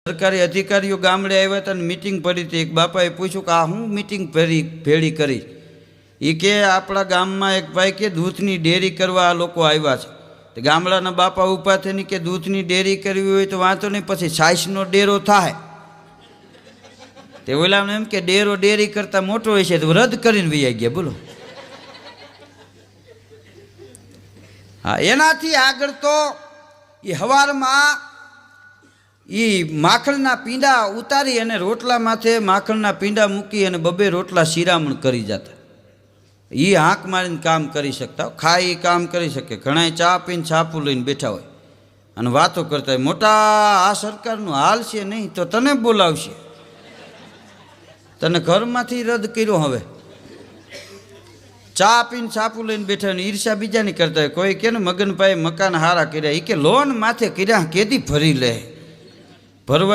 સરકારી અધિકારીઓ ગામડે આવ્યા હતા અને મીટિંગ પડી હતી. એક બાપાએ પૂછ્યું કે આ હું મીટિંગ ભેળી કરી? એ કે આપણા ગામમાં એક ભાઈ કે દૂધની ડેરી કરવા આ લોકો આવ્યા છે. તો ગામડાના બાપા ઊભા થઈને કે દૂધની ડેરી કરવી હોય તો વાંધો નહીં, પછી છાશનો ડેરો થાય. તે ઓલાને એમ કે ડેરો ડેરી કરતાં મોટો હોય છે તો રદ કરીને વૈયા ગયા. બોલો. હા, એનાથી આગળ તો એ હવારમાં એ માખણના પીંડા ઉતારી અને રોટલા માથે માખણના પીંડા મૂકી અને બબે રોટલા શિરામણ કરી જતા. એ હાંક મારીને કામ કરી શકતા, ખાઈ કામ કરી શકે. ઘણા ચા પીને છાપું લઈને બેઠા હોય અને વાતો કરતા હોય. મોટા આ સરકારનું હાલ છે નહીં તો તને બોલાવશે, તને ઘરમાંથી રદ કર્યો. હવે ચા પીને છાપું લઈને બેઠા ને ઈર્ષા બીજાની કરતા હોય. કોઈ કે ને મગનભાઈ મકાન હારા કર્યા, એ કે લોન માથે કર્યા કેદી ભરી લે ભરવા